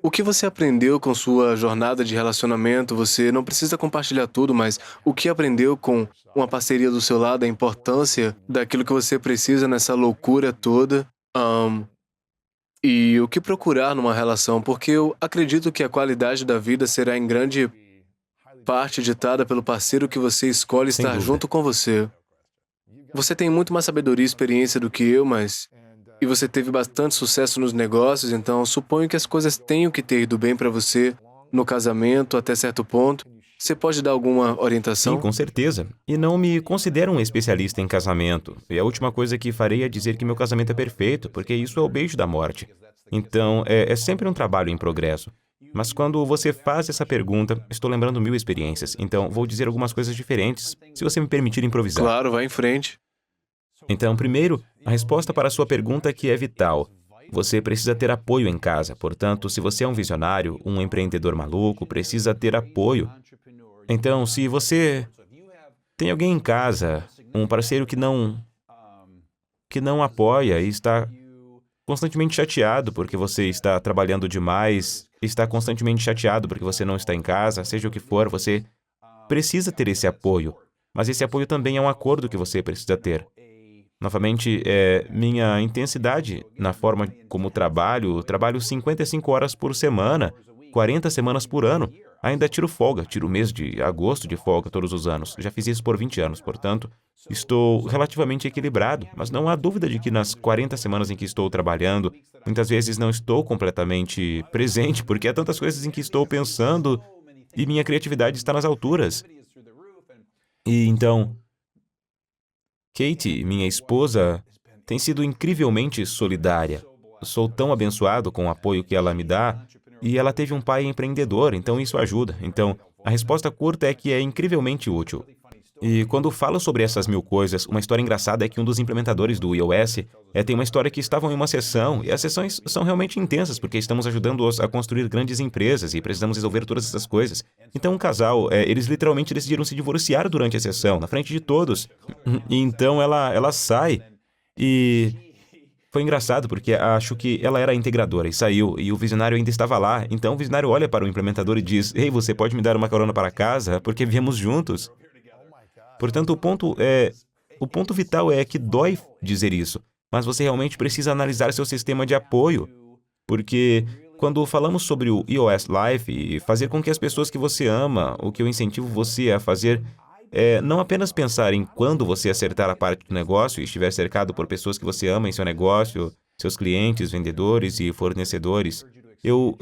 O que você aprendeu com sua jornada de relacionamento? Você não precisa compartilhar tudo, mas o que aprendeu com uma parceria do seu lado, a importância daquilo que você precisa nessa loucura toda? Ahn, e o que procurar numa relação? Porque eu acredito que a qualidade da vida será em grande parte ditada pelo parceiro que você escolhe Sem estar dúvida. junto com você. Você tem muito mais sabedoria e experiência do que eu, mas e você teve bastante sucesso nos negócios, então suponho que as coisas tenham que ter ido bem para você no casamento até certo ponto. Você pode dar alguma Sim, orientação? com certeza. E não me considero um especialista em casamento. E a última coisa que farei é dizer que meu casamento é perfeito, porque isso é o beijo da morte. Então, é sempre um trabalho em progresso. Mas quando você faz essa pergunta, estou lembrando mil experiências. Então, vou dizer algumas coisas diferentes, se você me permitir improvisar. Claro, vá em frente. Então, primeiro, a resposta para a sua pergunta que é vital. Você precisa ter apoio em casa. Portanto, se você é um visionário, um empreendedor maluco, precisa ter apoio. Então, se você tem alguém em casa, um parceiro que não apoia e está constantemente chateado porque você está trabalhando demais, está constantemente chateado porque você não está em casa, seja o que for, você precisa ter esse apoio. Mas esse apoio também é um acordo que você precisa ter. Novamente, minha intensidade na forma como trabalho 55 horas por semana, 40 semanas por ano. Ainda tiro folga, tiro o mês de agosto de folga todos os anos. Já fiz isso por 20 anos, portanto, estou relativamente equilibrado, mas não há dúvida de que nas 40 semanas em que estou trabalhando, muitas vezes não estou completamente presente, porque há tantas coisas em que estou pensando e minha criatividade está nas alturas. E então, Katie, minha esposa, tem sido incrivelmente solidária. Sou tão abençoado com o apoio que ela me dá, e ela teve um pai empreendedor, então isso ajuda. Então, a resposta curta é que é incrivelmente útil. E quando falo sobre essas mil coisas, uma história engraçada é que um dos implementadores do iOS tem uma história que estavam em uma sessão, e as sessões são realmente intensas, porque estamos ajudando-os a construir grandes empresas e precisamos resolver todas essas coisas. Então, um casal, eles literalmente decidiram se divorciar durante a sessão, na frente de todos. E então ela sai e foi engraçado porque acho que ela era a integradora e saiu, e o visionário ainda estava lá. Então o visionário olha para o implementador e diz: Ei, você pode me dar uma carona para casa? Porque viemos juntos. Portanto, o ponto vital é que dói dizer isso, mas você realmente precisa analisar seu sistema de apoio, porque quando falamos sobre o iOS Life e fazer com que as pessoas que você ama, o que eu incentivo você a fazer é não apenas pensar em quando você acertar a parte do negócio e estiver cercado por pessoas que você ama em seu negócio, seus clientes, vendedores e fornecedores. Eu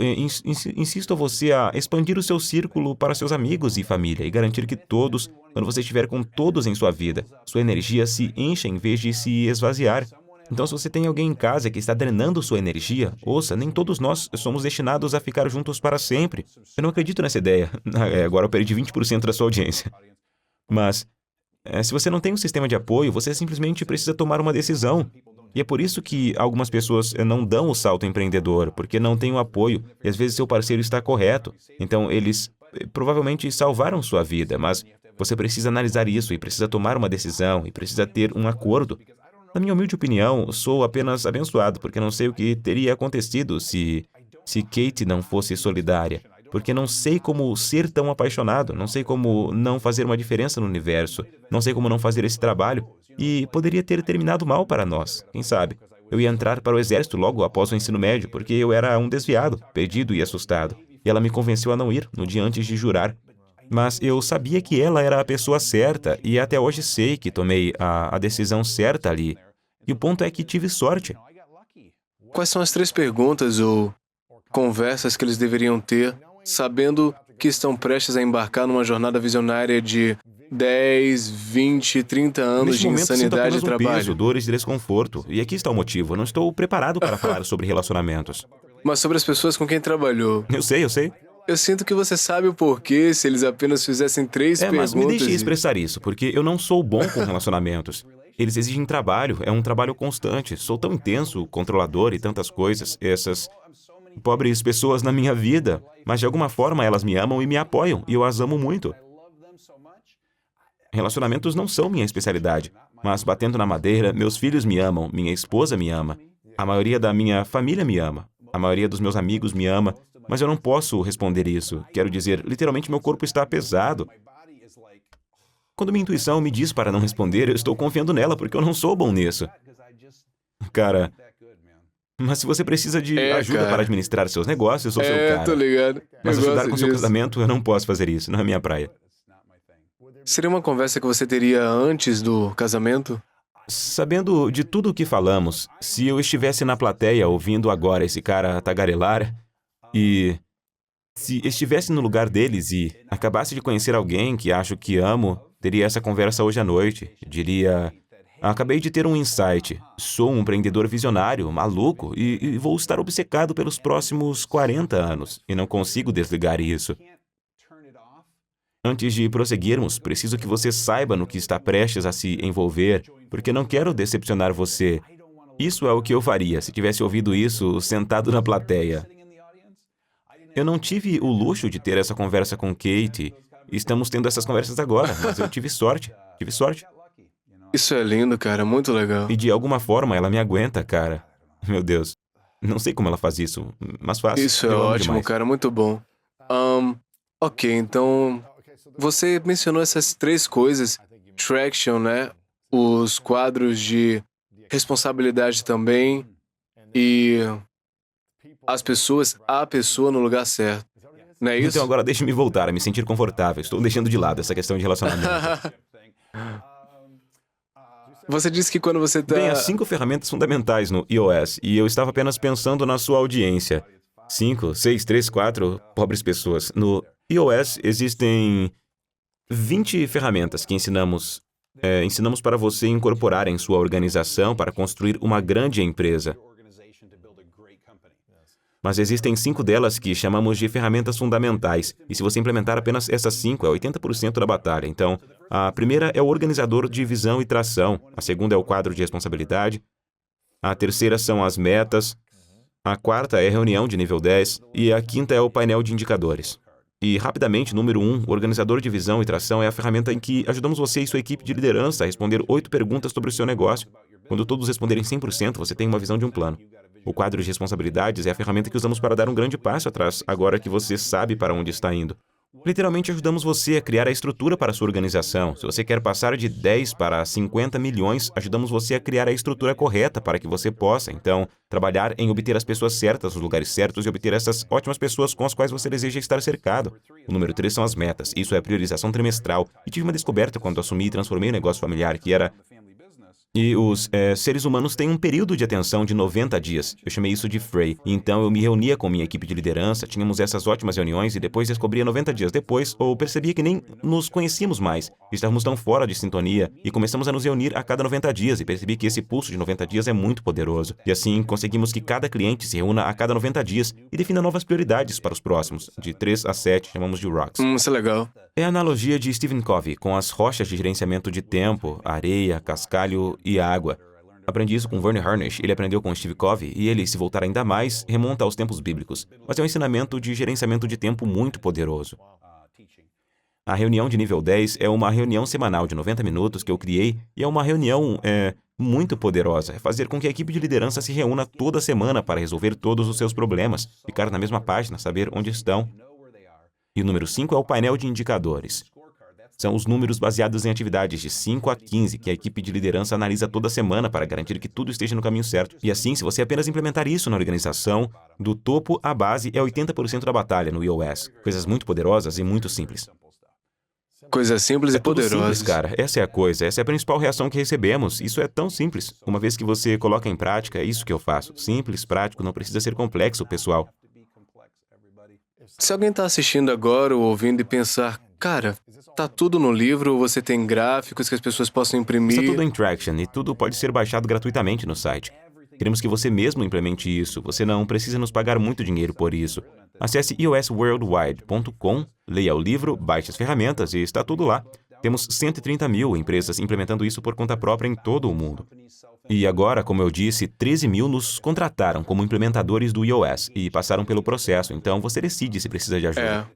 insisto a você a expandir o seu círculo para seus amigos e família e garantir que todos, quando você estiver com todos em sua vida, sua energia se encha em vez de se esvaziar. Então, se você tem alguém em casa que está drenando sua energia, ouça, nem todos nós somos destinados a ficar juntos para sempre. Eu não acredito nessa ideia. Agora eu perdi 20% da sua audiência. Mas, se você não tem um sistema de apoio, você simplesmente precisa tomar uma decisão. E é por isso que algumas pessoas não dão o salto empreendedor, porque não têm o apoio, e às vezes seu parceiro está correto. Então, eles provavelmente salvaram sua vida, mas você precisa analisar isso e precisa tomar uma decisão e precisa ter um acordo. Na minha humilde opinião, sou apenas abençoado, porque não sei o que teria acontecido se Kate não fosse solidária. Porque não sei como ser tão apaixonado, não sei como não fazer uma diferença no universo, não sei como não fazer esse trabalho, e poderia ter terminado mal para nós, quem sabe? Eu ia entrar para o exército logo após o ensino médio, porque eu era um desviado, perdido e assustado. E ela me convenceu a não ir, no dia antes de jurar. Mas eu sabia que ela era a pessoa certa, e até hoje sei que tomei a decisão certa ali. E o ponto é que tive sorte. Quais são as 3 perguntas ou conversas que eles deveriam ter, sabendo que estão prestes a embarcar numa jornada visionária de 10, 20, 30 anos Neste de momento sinto insanidade e apenas um peso, trabalho? dores e desconforto. E aqui está o motivo. Eu não estou preparado para falar sobre relacionamentos. Mas sobre as pessoas com quem trabalhou. Eu sei, eu sei. Eu sinto que você sabe o porquê se eles apenas fizessem três Mas me deixe perguntas e... expressar isso, porque eu não sou bom com relacionamentos. Eles exigem trabalho, é um trabalho constante. Sou tão intenso, controlador e tantas coisas. Essas pobres pessoas na minha vida. Mas de alguma forma elas me amam e me apoiam, e eu as amo muito. Relacionamentos não são minha especialidade, mas batendo na madeira, meus filhos me amam, minha esposa me ama, a maioria da minha família me ama, a maioria dos meus amigos me ama, Mas eu não posso responder isso. Quero dizer, literalmente meu corpo está pesado. Quando minha intuição me diz para não responder, eu estou confiando nela porque eu não sou bom nisso. Cara, mas se você precisa de ajuda para Cara. administrar seus negócios, eu sou seu cara. Tô ligado. Mas Eu ajudar gosto com seu disso. casamento, eu não posso fazer isso. Não é minha praia. Seria uma conversa que você teria antes do casamento? Sabendo de tudo o que falamos, se eu estivesse na plateia ouvindo agora esse cara tagarelar e se estivesse no lugar deles e acabasse de conhecer alguém que acho que amo, teria essa conversa hoje à noite. Diria: acabei de ter um insight. Sou um empreendedor visionário, maluco, e vou estar obcecado pelos próximos 40 anos. E não consigo desligar isso. Antes de prosseguirmos, preciso que você saiba no que está prestes a se envolver, porque não quero decepcionar você. Isso é o que eu faria se tivesse ouvido isso sentado na plateia. Eu não tive o luxo de ter essa conversa com Kate. Estamos tendo essas conversas agora, mas eu tive sorte. Tive sorte. Isso é lindo, cara. Muito legal. E de alguma forma ela me aguenta, cara. Meu Deus. Não sei como ela faz isso, mas faz. Isso é Eu amo ótimo, demais. cara. Muito bom. Ok, então... Você mencionou essas 3 coisas. Traction, né? Os quadros de responsabilidade também. E as pessoas, a pessoa no lugar certo. Não é Então isso? agora deixe-me voltar a me sentir confortável. Estou deixando de lado essa questão de relacionamento. Você disse que quando você tá... Bem, há 5 ferramentas fundamentais no iOS e eu estava apenas pensando na sua audiência. 5, 6, 3, 4, pobres pessoas. No iOS existem 20 ferramentas que ensinamos para você incorporar em sua organização para construir uma grande empresa. Mas existem 5 delas que chamamos de ferramentas fundamentais. E se você implementar apenas essas 5, é 80% da batalha. Então, a primeira é o organizador de visão e tração. A segunda é o quadro de responsabilidade. A terceira são as metas. A quarta é a reunião de nível 10. E a quinta é o painel de indicadores. E, rapidamente, número 1, o organizador de visão e tração é a ferramenta em que ajudamos você e sua equipe de liderança a responder 8 perguntas sobre o seu negócio. Quando todos responderem 100%, você tem uma visão de um plano. O quadro de responsabilidades é a ferramenta que usamos para dar um grande passo atrás, agora que você sabe para onde está indo. Literalmente ajudamos você a criar a estrutura para a sua organização. Se você quer passar de 10 para 50 milhões, ajudamos você a criar a estrutura correta para que você possa, então, trabalhar em obter as pessoas certas nos lugares certos e obter essas ótimas pessoas com as quais você deseja estar cercado. O número 3 são as metas. Isso é a priorização trimestral. E tive uma descoberta quando assumi e transformei o negócio familiar, que era... E os seres humanos têm um período de atenção de 90 dias. Eu chamei isso de Frey. Então eu me reunia com minha equipe de liderança, tínhamos essas ótimas reuniões e depois descobria 90 dias depois, ou percebia que nem nos conhecíamos mais. Estávamos tão fora de sintonia e começamos a nos reunir a cada 90 dias e percebi que esse pulso de 90 dias é muito poderoso. E assim conseguimos que cada cliente se reúna a cada 90 dias e defina novas prioridades para os próximos. De 3 a 7 chamamos de Rocks. Isso é legal. É a analogia de Stephen Covey com as rochas de gerenciamento de tempo, areia, cascalho e água. Aprendi isso com Verne Harnish, ele aprendeu com Steve Covey e ele, se voltar ainda mais, remonta aos tempos bíblicos. Mas é um ensinamento de gerenciamento de tempo muito poderoso. A reunião de nível 10 é uma reunião semanal de 90 minutos que eu criei e é uma reunião muito poderosa. É fazer com que a equipe de liderança se reúna toda semana para resolver todos os seus problemas, ficar na mesma página, saber onde estão. E o número 5 é o painel de indicadores. São os números baseados em atividades de 5 a 15 que a equipe de liderança analisa toda semana para garantir que tudo esteja no caminho certo. E assim, se você apenas implementar isso na organização, do topo à base é 80% da batalha no iOS. Coisas muito poderosas e muito simples. Coisa simples e Tudo poderosa. simples, cara. Essa é a coisa. Essa é a principal reação que recebemos. Isso é tão simples. Uma vez que você coloca em prática, é isso que eu faço. Simples, prático, não precisa ser complexo, pessoal. Se alguém está assistindo agora ou ouvindo e pensar, cara, tá tudo no livro, você tem gráficos que as pessoas possam imprimir. Está tudo em Traction e tudo pode ser baixado gratuitamente no site. Queremos que você mesmo implemente isso. Você não precisa nos pagar muito dinheiro por isso. Acesse iosworldwide.com, leia o livro, baixe as ferramentas e está tudo lá. Temos 130 mil empresas implementando isso por conta própria em todo o mundo. E agora, como eu disse, 13 mil nos contrataram como implementadores do iOS e passaram pelo processo. Então, você decide se precisa de ajuda.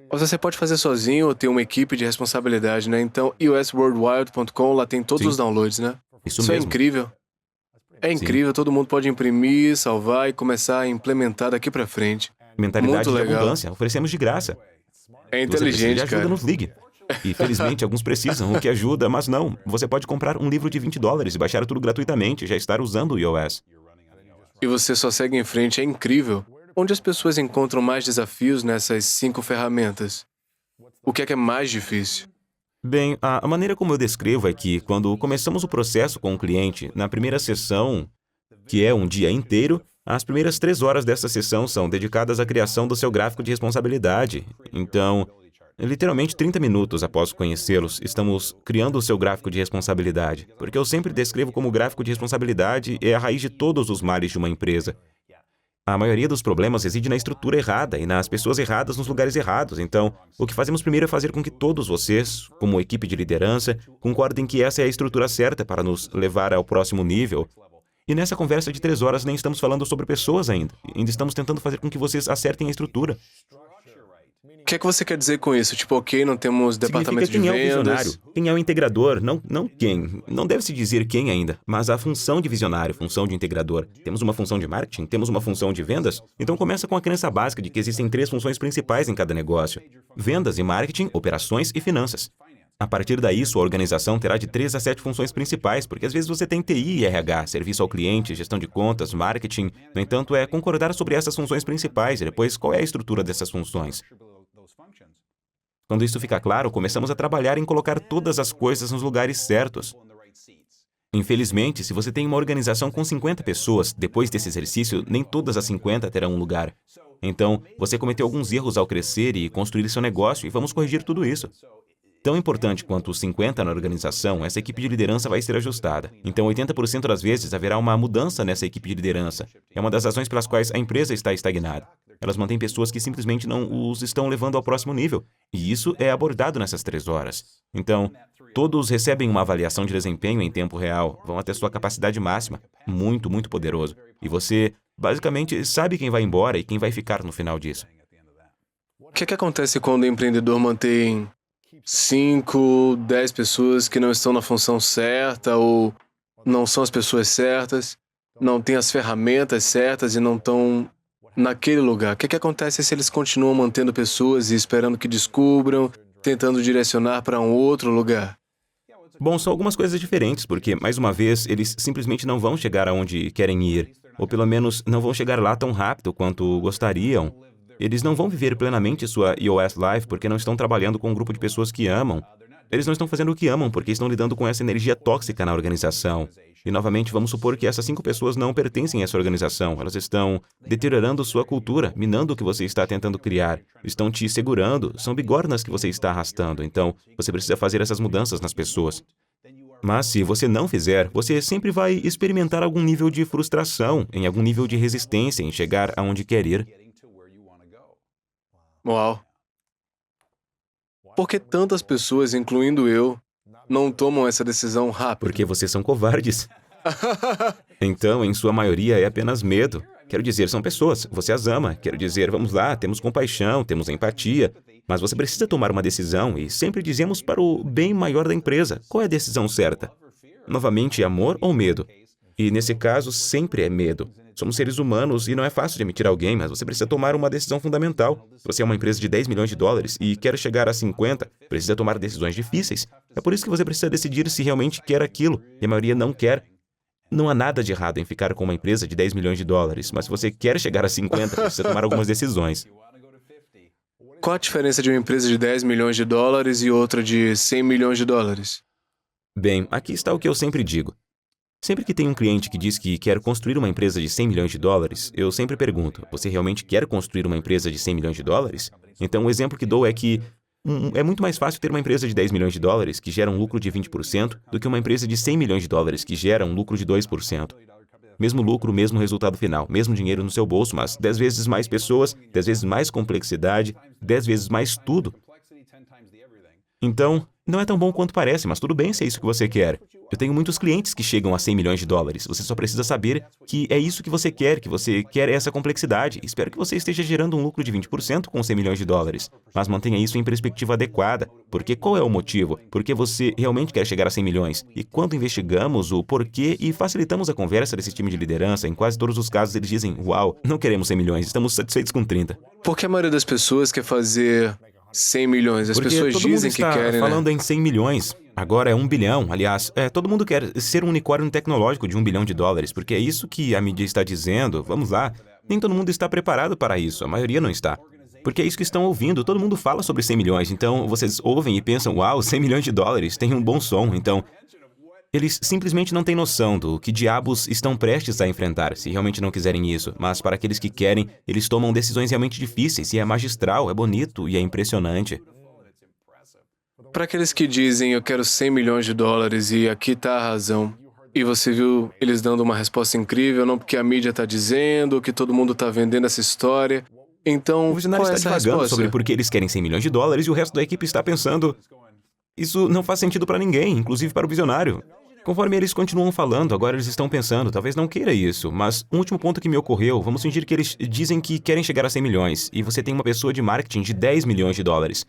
Ou você pode fazer sozinho ou ter uma equipe de responsabilidade, né? Então, iosworldwide.com, lá tem todos Sim. os downloads, né? Isso Isso é mesmo. incrível. É Sim. incrível, todo mundo pode imprimir, salvar e começar a implementar daqui pra frente. Mentalidade Muito de legal. abundância. Oferecemos de graça. É Se você precisa de inteligente, ajuda, cara. nos ligue. E felizmente alguns precisam, o que ajuda, mas não. Você pode comprar um livro de $20 e baixar tudo gratuitamente, e já estar usando o iOS. E você só segue em frente, é incrível. Onde as pessoas encontram mais desafios nessas 5 ferramentas? O que é mais difícil? Bem, a maneira como eu descrevo é que, quando começamos o processo com o cliente, na primeira sessão, que é um dia inteiro, as primeiras 3 horas dessa sessão são dedicadas à criação do seu gráfico de responsabilidade. Então, literalmente 30 minutos após conhecê-los, estamos criando o seu gráfico de responsabilidade. Porque eu sempre descrevo como o gráfico de responsabilidade é a raiz de todos os males de uma empresa. A maioria dos problemas reside na estrutura errada e nas pessoas erradas nos lugares errados. Então, o que fazemos primeiro é fazer com que todos vocês, como equipe de liderança, concordem que essa é a estrutura certa para nos levar ao próximo nível. E nessa conversa de 3 horas nem estamos falando sobre pessoas ainda. Ainda estamos tentando fazer com que vocês acertem a estrutura. O que é que você quer dizer com isso? Tipo, ok, não temos Significa departamento de quem é o visionário, vendas. quem é o integrador, não quem. Não deve-se dizer quem ainda, mas a função de visionário, função de integrador. Temos uma função de marketing, temos uma função de vendas. Então começa com a crença básica de que existem 3 funções principais em cada negócio: vendas e marketing, operações e finanças. A partir daí, sua organização terá de 3 a 7 funções principais, porque às vezes você tem TI e RH, serviço ao cliente, gestão de contas, marketing. No entanto, é concordar sobre essas funções principais e depois qual é a estrutura dessas funções. Quando isso fica claro, começamos a trabalhar em colocar todas as coisas nos lugares certos. Infelizmente, se você tem uma organização com 50 pessoas, depois desse exercício, nem todas as 50 terão um lugar. Então, você cometeu alguns erros ao crescer e construir seu negócio, e vamos corrigir tudo isso. Tão importante quanto os 50 na organização, essa equipe de liderança vai ser ajustada. Então, 80% das vezes haverá uma mudança nessa equipe de liderança. É uma das razões pelas quais a empresa está estagnada. Elas mantêm pessoas que simplesmente não os estão levando ao próximo nível. E isso é abordado nessas 3 horas. Então, todos recebem uma avaliação de desempenho em tempo real, vão até sua capacidade máxima. Muito, muito poderoso. E você, basicamente, sabe quem vai embora e quem vai ficar no final disso. O que é que acontece quando o empreendedor mantém 5, 10 pessoas que não estão na função certa ou não são as pessoas certas, não têm as ferramentas certas e não estão naquele lugar? O que é que acontece se eles continuam mantendo pessoas e esperando que descubram, tentando direcionar para um outro lugar? Bom, são algumas coisas diferentes, porque, mais uma vez, eles simplesmente não vão chegar aonde querem ir. Ou pelo menos não vão chegar lá tão rápido quanto gostariam. Eles não vão viver plenamente sua iOS Life porque não estão trabalhando com um grupo de pessoas que amam. Eles não estão fazendo o que amam porque estão lidando com essa energia tóxica na organização. E, novamente, vamos supor que essas 5 pessoas não pertencem a essa organização. Elas estão deteriorando sua cultura, minando o que você está tentando criar. Estão te segurando, são bigornas que você está arrastando. Então, você precisa fazer essas mudanças nas pessoas. Mas se você não fizer, você sempre vai experimentar algum nível de frustração, em algum nível de resistência em chegar aonde quer ir. Uau! Por que tantas pessoas, incluindo eu, não tomam essa decisão rápido? Porque vocês são covardes. Então, em sua maioria, é apenas medo. Quero dizer, são pessoas, você as ama. Quero dizer, vamos lá, temos compaixão, temos empatia. Mas você precisa tomar uma decisão e sempre dizemos para o bem maior da empresa. Qual é a decisão certa? Novamente, amor ou medo? E nesse caso, sempre é medo. Somos seres humanos e não é fácil de admitir alguém, mas você precisa tomar uma decisão fundamental. Se você é uma empresa de $10 milhões e quer chegar a 50, precisa tomar decisões difíceis. É por isso que você precisa decidir se realmente quer aquilo, e a maioria não quer. Não há nada de errado em ficar com uma empresa de $10 milhões, mas se você quer chegar a 50, precisa tomar algumas decisões. Qual a diferença de uma empresa de $10 milhões e outra de $100 milhões? Bem, aqui está o que eu sempre digo. Sempre que tem um cliente que diz que quer construir uma empresa de $100 milhões, eu sempre pergunto, você realmente quer construir uma empresa de $100 milhões? Então, o exemplo que dou é que é muito mais fácil ter uma empresa de $10 milhões que gera um lucro de 20% do que uma empresa de $100 milhões que gera um lucro de 2%. Mesmo lucro, mesmo resultado final, mesmo dinheiro no seu bolso, mas 10 vezes mais pessoas, 10 vezes mais complexidade, 10 vezes mais tudo. Então, Não é tão bom quanto parece, mas tudo bem se é isso que você quer. Eu tenho muitos clientes que chegam a 100 milhões de dólares. Você só precisa saber que é isso que você quer essa complexidade. Espero que você esteja gerando um lucro de 20% com 100 milhões de dólares. Mas mantenha isso em perspectiva adequada. Porque qual é o motivo? Porque você realmente quer chegar a 100 milhões. E quando investigamos o porquê e facilitamos a conversa desse time de liderança, em quase todos os casos eles dizem, uau, não queremos 100 milhões, estamos satisfeitos com 30. Por que a maioria das pessoas quer fazer 100 milhões? As Porque pessoas todo mundo dizem que está querem, falando né? em 100 milhões. Agora é 1 bilhão. Aliás, todo mundo quer ser um unicórnio tecnológico de 1 bilhão de dólares, porque é isso que a mídia está dizendo. Vamos lá. Nem todo mundo está preparado para isso. A maioria não está. Porque é isso que estão ouvindo. Todo mundo fala sobre 100 milhões. Então, vocês ouvem e pensam, uau, 100 milhões de dólares, tem um bom som. Então, eles simplesmente não têm noção do que diabos estão prestes a enfrentar, se realmente não quiserem isso. Mas para aqueles que querem, eles tomam decisões realmente difíceis. E é magistral, é bonito e é impressionante. Para aqueles que dizem eu quero 100 milhões de dólares e aqui está a razão. E você viu eles dando uma resposta incrível, não porque a mídia está dizendo, que todo mundo está vendendo essa história. Então, O visionário qual é está essa divagando resposta? sobre por que eles querem 100 milhões de dólares e o resto da equipe está pensando, isso não faz sentido para ninguém, inclusive para o visionário. Conforme eles continuam falando, agora eles estão pensando, talvez não queira isso, mas um último ponto que me ocorreu, vamos fingir que eles dizem que querem chegar a 100 milhões e você tem uma pessoa de marketing de 10 milhões de dólares.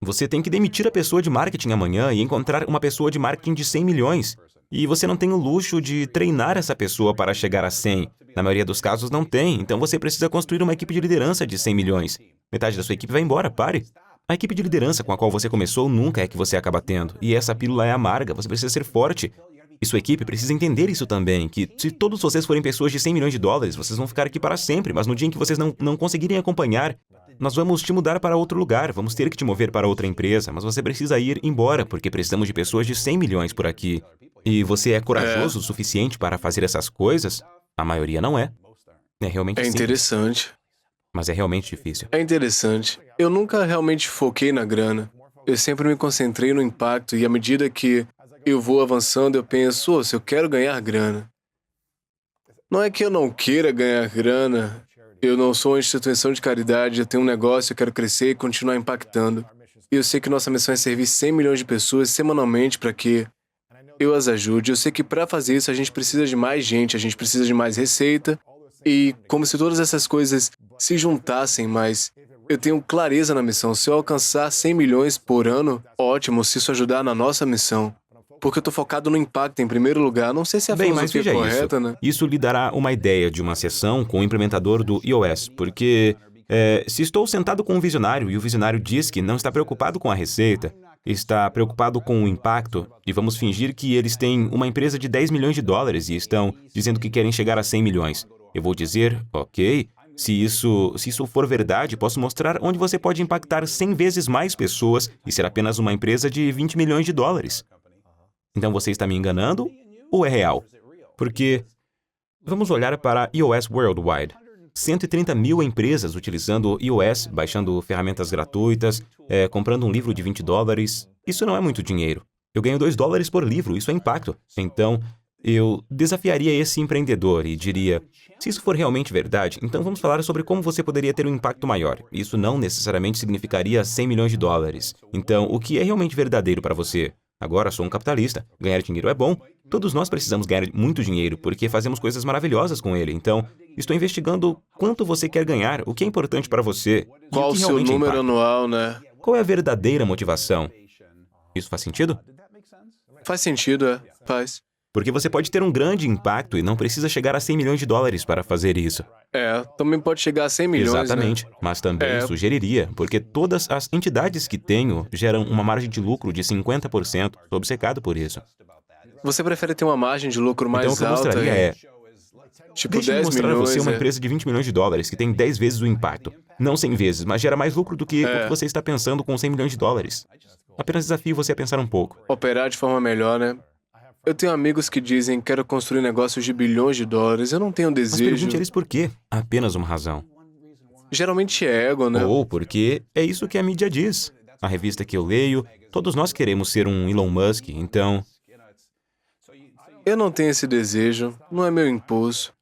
Você tem que demitir a pessoa de marketing amanhã e encontrar uma pessoa de marketing de 100 milhões. E você não tem o luxo de treinar essa pessoa para chegar a 100. Na maioria dos casos não tem, então você precisa construir uma equipe de liderança de 100 milhões. Metade da sua equipe vai embora, pare. A equipe de liderança com a qual você começou nunca é que você acaba tendo. E essa pílula é amarga, você precisa ser forte. E sua equipe precisa entender isso também, que se todos vocês forem pessoas de 100 milhões de dólares, vocês vão ficar aqui para sempre, mas no dia em que vocês não conseguirem acompanhar, nós vamos te mudar para outro lugar, vamos ter que te mover para outra empresa, mas você precisa ir embora, porque precisamos de pessoas de 100 milhões por aqui. E você é corajoso o suficiente para fazer essas coisas? A maioria não é. É realmente É simples, interessante. mas é realmente difícil. É interessante. Eu nunca realmente foquei na grana. Eu sempre me concentrei no impacto e à medida que eu vou avançando, eu penso, se eu quero ganhar grana. Não é que eu não queira ganhar grana. Eu não sou uma instituição de caridade, eu tenho um negócio, eu quero crescer e continuar impactando. E eu sei que nossa missão é servir 100 milhões de pessoas semanalmente para que eu as ajude. Eu sei que para fazer isso a gente precisa de mais gente, a gente precisa de mais receita. E como se todas essas coisas se juntassem, mas eu tenho clareza na missão. Se eu alcançar 100 milhões por ano, ótimo, se isso ajudar na nossa missão. Porque eu estou focado no impacto em primeiro lugar. Não sei se é a Bem, mas filosofia veja correta, isso. né? Isso lhe dará uma ideia de uma sessão com o implementador do iOS, porque se estou sentado com um visionário e o visionário diz que não está preocupado com a receita, está preocupado com o impacto, e vamos fingir que eles têm uma empresa de 10 milhões de dólares e estão dizendo que querem chegar a 100 milhões. Eu vou dizer, ok, se isso for verdade, posso mostrar onde você pode impactar 100 vezes mais pessoas e ser apenas uma empresa de 20 milhões de dólares. Então você está me enganando ou é real? Porque vamos olhar para iOS Worldwide. 130 mil empresas utilizando iOS, baixando ferramentas gratuitas, comprando um livro de 20 dólares. Isso não é muito dinheiro. Eu ganho 2 dólares por livro, isso é impacto. Então, eu desafiaria esse empreendedor e diria, se isso for realmente verdade, então vamos falar sobre como você poderia ter um impacto maior. Isso não necessariamente significaria 100 milhões de dólares. Então, o que é realmente verdadeiro para você? Agora sou um capitalista. Ganhar dinheiro é bom. Todos nós precisamos ganhar muito dinheiro porque fazemos coisas maravilhosas com ele. Então, estou investigando quanto você quer ganhar, o que é importante para você. E Qual o o que seu realmente número impacta. anual, né? Qual é a verdadeira motivação? Isso faz sentido? Faz sentido, faz. Porque você pode ter um grande impacto e não precisa chegar a 100 milhões de dólares para fazer isso. Também pode chegar a 100 milhões, Exatamente, mas também sugeriria, porque todas as entidades que tenho geram uma margem de lucro de 50%. Estou obcecado por isso. né? Você prefere ter uma margem de lucro mais Então o que eu alta? mostraria é, Tipo deixe-me 10 mostrar a milhões, você uma empresa de 20 milhões de dólares que tem 10 vezes o impacto. Não 100 vezes, mas gera mais lucro do que o que você está pensando com 100 milhões de dólares. Apenas desafio você a pensar um pouco. Operar de forma melhor, né? Eu tenho amigos que dizem quero construir negócios de bilhões de dólares. Eu não tenho Mas desejo. pergunte a eles por quê. Apenas uma razão. Geralmente é ego, né? Ou porque é isso que a mídia diz. A revista que eu leio, todos nós queremos ser um Elon Musk, então... Eu não tenho esse desejo, não é meu impulso.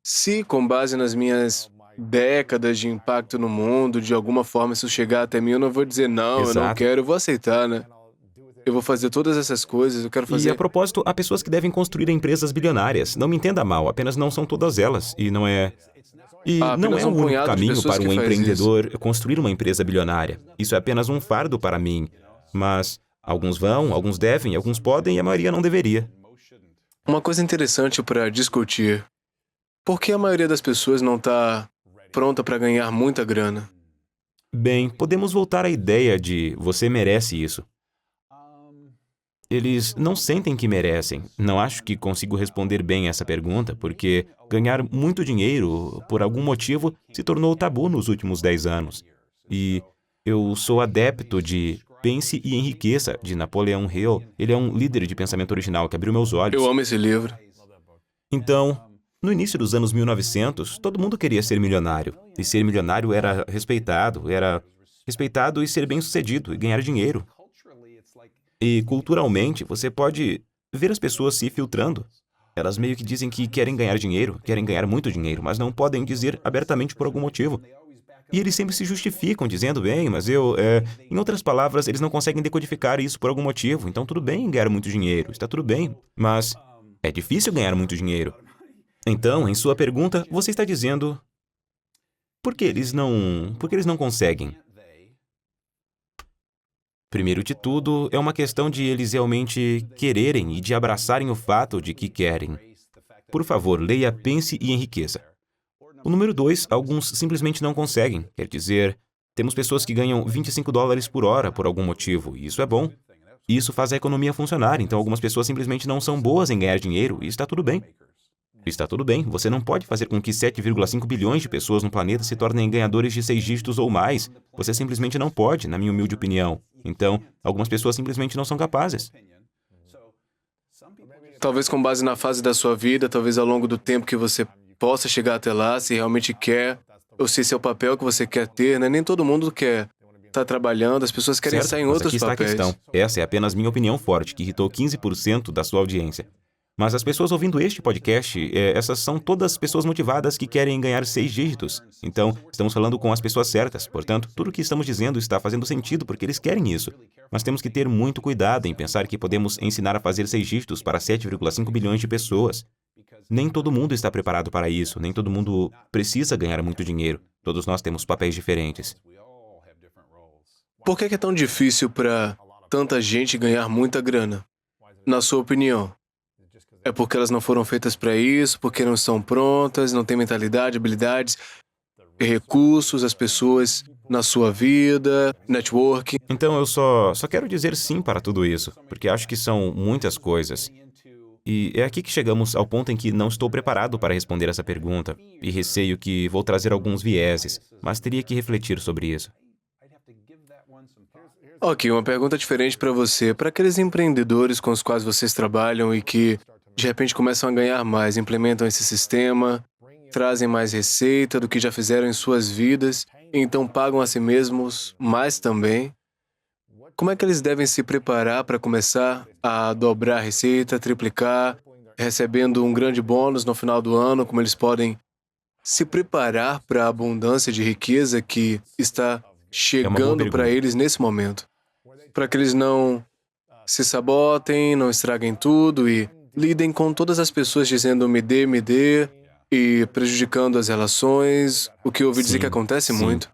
Se, com base nas minhas décadas de impacto no mundo, de alguma forma isso chegar até mim, eu não vou dizer não, eu não Exato. quero, eu vou aceitar, né? Eu vou fazer todas essas coisas, eu quero E a fazer. propósito, há pessoas que devem construir empresas bilionárias. Não me entenda mal, apenas não são todas elas. E Há não é apenas o um único punhado de caminho pessoas para que um faz isso. empreendedor construir uma empresa bilionária. Isso é apenas um fardo para mim. Mas alguns vão, alguns devem, alguns podem e a maioria não deveria. Uma coisa interessante para discutir: por que a maioria das pessoas não está pronta para ganhar muita grana? Bem, podemos voltar à ideia de você merece isso. Eles não sentem que merecem. Não acho que consigo responder bem essa pergunta, porque ganhar muito dinheiro, por algum motivo, se tornou tabu nos últimos 10 anos. E eu sou adepto de Pense e Enriqueça, de Napoleon Hill. Ele é um líder de pensamento original que abriu meus Eu olhos. amo esse livro. Então, no início dos anos 1900, todo mundo queria ser milionário. E ser milionário era respeitado e ser bem-sucedido e ganhar dinheiro. E culturalmente, você pode ver as pessoas se filtrando. Elas meio que dizem que querem ganhar dinheiro, querem ganhar muito dinheiro, mas não podem dizer abertamente por algum motivo. E eles sempre se justificam, dizendo, bem, mas Em outras palavras, eles não conseguem decodificar isso por algum motivo. Então, tudo bem ganhar muito dinheiro, está tudo bem. Mas é difícil ganhar muito dinheiro. Então, em sua pergunta, você está dizendo, por que eles não conseguem? Primeiro de tudo, é uma questão de eles realmente quererem e de abraçarem o fato de que querem. Por favor, leia Pense e Enriqueça. O número 2, alguns simplesmente não conseguem. Quer dizer, temos pessoas que ganham US$ 25 por hora por algum motivo, e isso é bom. E isso faz a economia funcionar, então algumas pessoas simplesmente não são boas em ganhar dinheiro, e está tudo bem. Está tudo bem, você não pode fazer com que 7,5 bilhões de pessoas no planeta se tornem ganhadores de 6 dígitos ou mais. Você simplesmente não pode, na minha humilde opinião. Então, algumas pessoas simplesmente não são capazes. Talvez com base na fase da sua vida, talvez ao longo do tempo que você possa chegar até lá, se realmente quer, ou se esse é o papel que você quer ter, né? Nem todo mundo quer estar trabalhando, as pessoas querem Certo? estar em Mas outros aqui está a questão. papéis. Essa é apenas minha opinião forte, que irritou 15% da sua audiência. Mas as pessoas ouvindo este podcast, essas são todas pessoas motivadas que querem ganhar 6 dígitos. Então, estamos falando com as pessoas certas. Portanto, tudo o que estamos dizendo está fazendo sentido porque eles querem isso. Mas temos que ter muito cuidado em pensar que podemos ensinar a fazer 6 dígitos para 7,5 bilhões de pessoas. Nem todo mundo está preparado para isso, nem todo mundo precisa ganhar muito dinheiro. Todos nós temos papéis diferentes. Por que é tão difícil para tanta gente ganhar muita grana? Na sua opinião? É porque elas não foram feitas para isso, porque não estão prontas, não têm mentalidade, habilidades, recursos, as pessoas na sua vida, networking. Então, eu só quero dizer sim para tudo isso, porque acho que são muitas coisas. E é aqui que chegamos ao ponto em que não estou preparado para responder essa pergunta, e receio que vou trazer alguns vieses, mas teria que refletir sobre isso. Ok, uma pergunta diferente para você. Para aqueles empreendedores com os quais vocês trabalham e que de repente começam a ganhar mais, implementam esse sistema, trazem mais receita do que já fizeram em suas vidas, e então pagam a si mesmos mais também. Como é que eles devem se preparar para começar a dobrar a receita, triplicar, recebendo um grande bônus no final do ano? Como eles podem se preparar para a abundância de riqueza que está É uma boa chegando para pergunta. eles nesse momento? Para que eles não se sabotem, não estraguem tudo e lidem com todas as pessoas dizendo me dê, e prejudicando as relações, o que eu ouvi dizer que Sim, acontece sim. muito.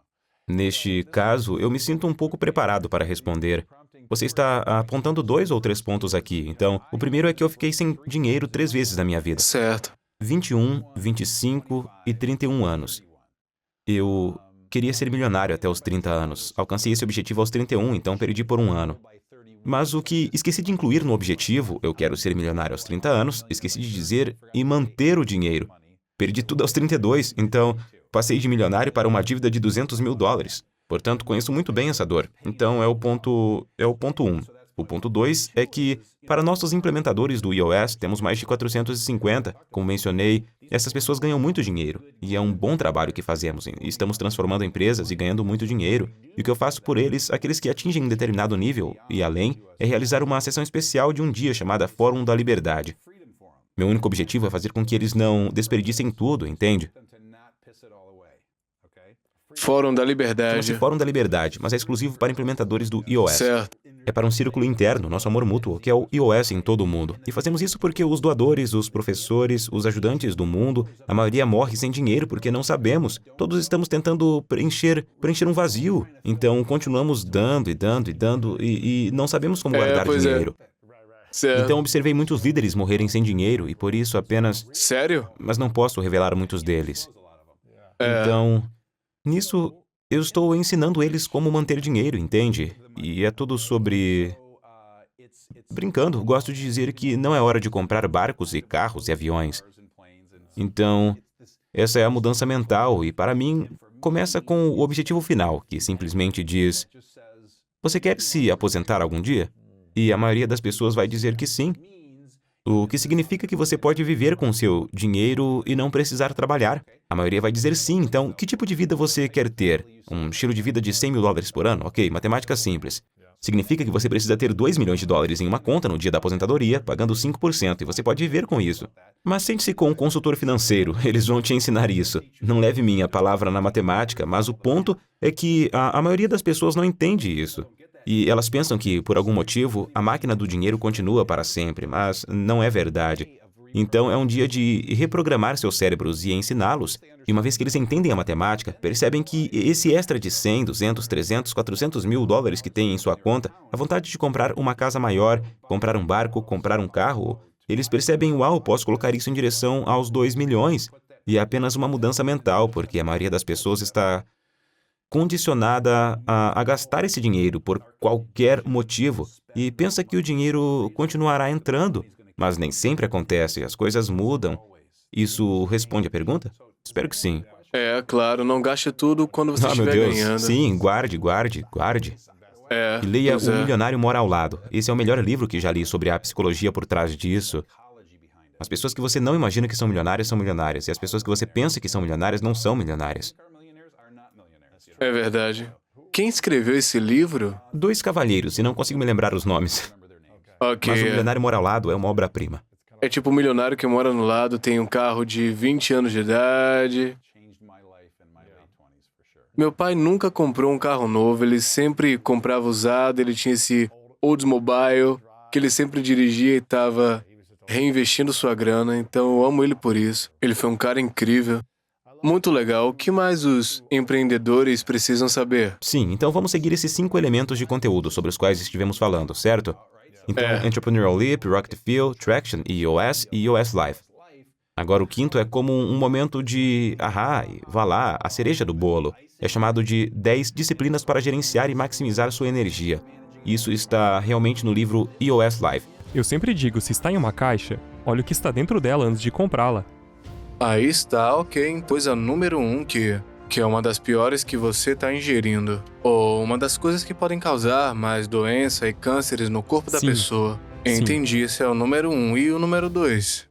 Neste caso, eu me sinto um pouco preparado para responder. Você está apontando 2 ou 3 pontos aqui. Então, o primeiro é que eu fiquei sem dinheiro 3 vezes na minha vida. Certo. 21, 25 e 31 anos. Eu queria ser milionário até os 30 anos. Alcancei esse objetivo aos 31, então perdi por um ano. Mas o que esqueci de incluir no objetivo, eu quero ser milionário aos 30 anos, esqueci de dizer e manter o dinheiro. Perdi tudo aos 32, então passei de milionário para uma dívida de US$ 200.000. Portanto, conheço muito bem essa dor. Então, é o ponto 1. O ponto 2 é que, para nossos implementadores do iOS, temos mais de 450. Como mencionei, essas pessoas ganham muito dinheiro. E é um bom trabalho que fazemos. Estamos transformando empresas e ganhando muito dinheiro. E o que eu faço por eles, aqueles que atingem um determinado nível e além, é realizar uma sessão especial de um dia chamada Fórum da Liberdade. Meu único objetivo é fazer com que eles não desperdicem tudo, entende? Fórum da Chama-se Liberdade. Fórum da Liberdade, mas é exclusivo para implementadores do iOS. Certo. É para um círculo interno, nosso amor mútuo, que é o iOS em todo o mundo. E fazemos isso porque os doadores, os professores, os ajudantes do mundo, a maioria morre sem dinheiro porque não sabemos. Todos estamos tentando preencher um vazio. Então, continuamos dando e dando e dando e não sabemos como guardar Pois é. dinheiro. Certo. Então, observei muitos líderes morrerem sem dinheiro e por isso apenas... Sério? Mas não posso revelar muitos deles. É. Então, nisso, eu estou ensinando eles como manter dinheiro, entende? E é tudo sobre... Brincando, gosto de dizer que não é hora de comprar barcos e carros e aviões. Então, essa é a mudança mental e, para mim, começa com o objetivo final, que simplesmente diz: você quer se aposentar algum dia? E a maioria das pessoas vai dizer que sim. O que significa que você pode viver com seu dinheiro e não precisar trabalhar. A maioria vai dizer sim. Então, que tipo de vida você quer ter? Um estilo de vida de $100 mil por ano? Ok, matemática simples. Significa que você precisa ter $2 milhões em uma conta no dia da aposentadoria, pagando 5%, e você pode viver com isso. Mas sente-se com um consultor financeiro, eles vão te ensinar isso. Não leve minha palavra na matemática, mas o ponto é que a maioria das pessoas não entende isso. E elas pensam que, por algum motivo, a máquina do dinheiro continua para sempre, mas não é verdade. Então, é um dia de reprogramar seus cérebros e ensiná-los. E uma vez que eles entendem a matemática, percebem que esse extra de 100, 200, 300, 400 mil dólares que tem em sua conta, a vontade de comprar uma casa maior, comprar um barco, comprar um carro, eles percebem: uau, posso colocar isso em direção aos 2 milhões. E é apenas uma mudança mental, porque a maioria das pessoas está condicionada a gastar esse dinheiro por qualquer motivo e pensa que o dinheiro continuará entrando, mas nem sempre acontece, as coisas mudam. Isso responde a pergunta? Espero que sim. Claro, não gaste tudo quando você Ah, meu estiver Deus. ganhando. Sim, guarde. E leia pois O é. Milionário Mora ao Lado. Esse é o melhor livro que já li sobre a psicologia por trás disso. As pessoas que você não imagina que são milionárias, e as pessoas que você pensa que são milionárias não são milionárias. É verdade. Quem escreveu esse livro? 2 cavalheiros, e não consigo me lembrar os nomes. Ok. Mas O Milionário Mora ao Lado é uma obra-prima. É tipo um milionário que mora no lado, tem um carro de 20 anos de idade. Meu pai nunca comprou um carro novo, ele sempre comprava usado, ele tinha esse Oldsmobile que ele sempre dirigia e estava reinvestindo sua grana, então eu amo ele por isso. Ele foi um cara incrível. Muito legal. O que mais os empreendedores precisam saber? Sim, então vamos seguir esses 5 elementos de conteúdo sobre os quais estivemos falando, certo? Então, Entrepreneurial Leap, Rocket Fuel, Traction, iOS e iOS Live. Agora, o quinto é como um momento de e vá lá, a cereja do bolo. É chamado de 10 disciplinas para gerenciar e maximizar sua energia. Isso está realmente no livro iOS Live. Eu sempre digo, se está em uma caixa, olhe o que está dentro dela antes de comprá-la. Aí está, ok. Pois a número 1, que é uma das piores que você está ingerindo. Ou uma das coisas que podem causar mais doença e cânceres no corpo da Sim. pessoa. Sim. Entendi, esse é o número 1. E o número 2?